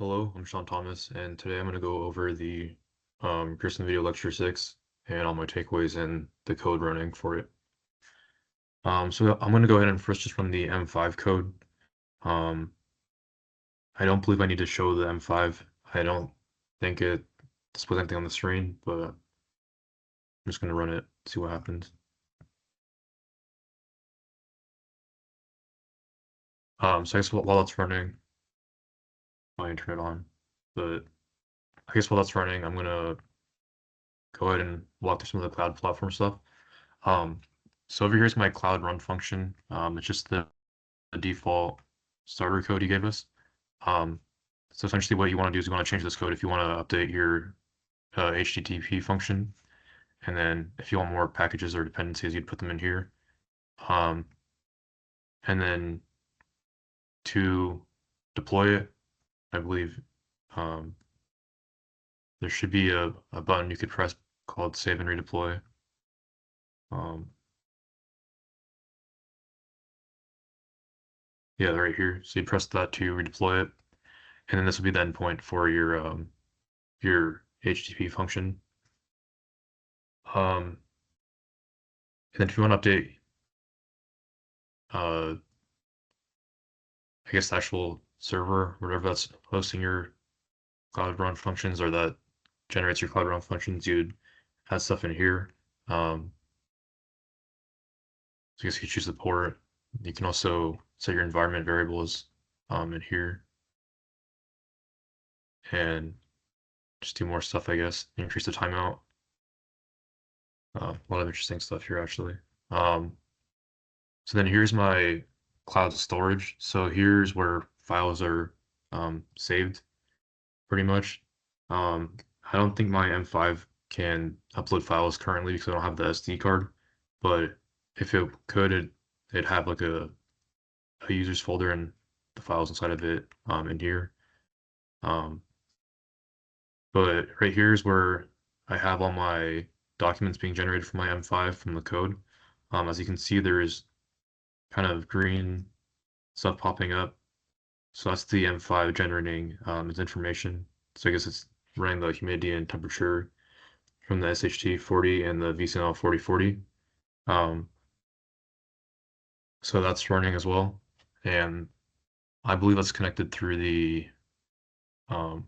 Hello, I'm Sean Thomas, and today I'm going to go over the Pearson Video Lecture 6 and all my takeaways and the code running for it. So I'm going to go ahead and first just run the M5 code. Um, I don't believe I need to show the M5. I don't think it displays anything on the screen, but I'm just going to run it, see what happens. So I guess while it's running, my internet on, but I guess while that's running, I'm going to go ahead and walk through some of the cloud platform stuff. Um, so over here's my cloud run function. It's just the default starter code you gave us. Um, so essentially what you want to do is you want to change this code if you want to update your HTTP function. And then if you want more packages or dependencies, you'd put them in here. Um, and then to deploy it, I believe there should be a button you could press called save and redeploy. Yeah, right here. So you press that to redeploy it, and then this will be the endpoint for your HTTP function. And then if you want to update, I guess the actual server, whatever that's hosting your Cloud Run functions or that generates your Cloud Run functions, you'd have stuff in here. So I guess you choose the port. You can also set your environment variables in here and just do more stuff, I guess. Increase the timeout. A lot of interesting stuff here, actually. So then here's my cloud storage. So here's where files are saved, pretty much. I don't think my M5 can upload files currently because I don't have the SD card, but if it could, it'd have like a users folder and the files inside of it in here. Um, but right here is where I have all my documents being generated from my M5 from the code. As you can see, there is kind of green stuff popping up. So that's the M5 generating its information. So I guess it's running the humidity and temperature from the SHT40 and the VCNL 4040. So that's running as well. And I believe that's connected through um,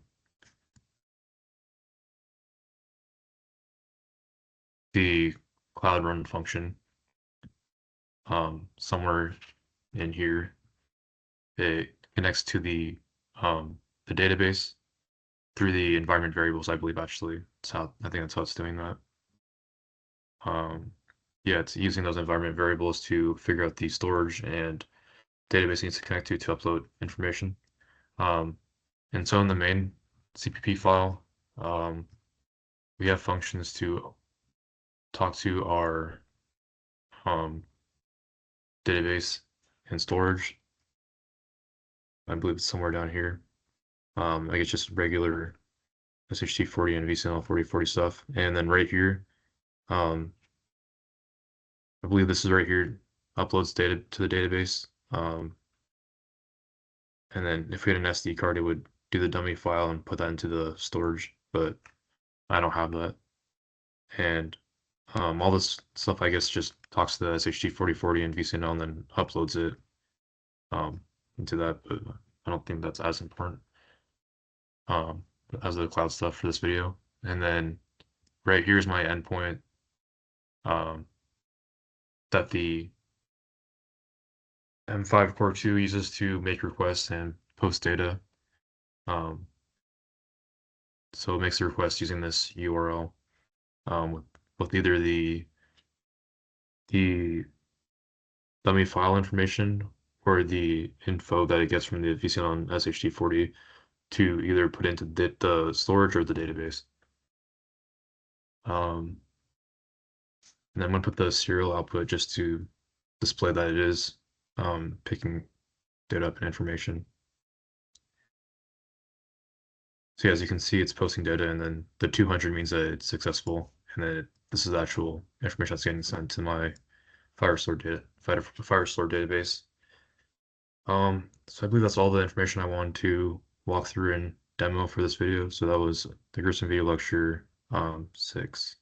the Cloud Run function somewhere in here. It connects to the database through the environment variables, I believe, actually. I think that's how it's doing that. Yeah, it's using those environment variables to figure out the storage and database needs to connect to upload information. And so in the main CPP file, we have functions to talk to our database and storage. I believe it's somewhere down here. Like it's just regular SHT40 and VCNL 4040 stuff. And then right here, um, I believe this is right here, uploads data to the database. And then if we had an SD card, it would do the dummy file and put that into the storage, but I don't have that. And all this stuff, I guess, just talks to the SHT4040 and VCNL and then uploads it into that, but I don't think that's as important um, as the cloud stuff for this video. And then right here's my endpoint um, that the M5 Core 2 uses to make requests and post data. Um, so it makes the request using this URL with either the dummy file information or the info that it gets from the VCN on SHT40 to either put into the storage or the database. And I'm going to put the serial output just to display that it is picking data up and information. So yeah, as you can see, it's posting data, and then the 200 means that it's successful, and then this is actual information that's getting sent to my Firestore database. So I believe that's all the information I wanted to walk through and demo for this video. So that was the gruesome video lecture 6.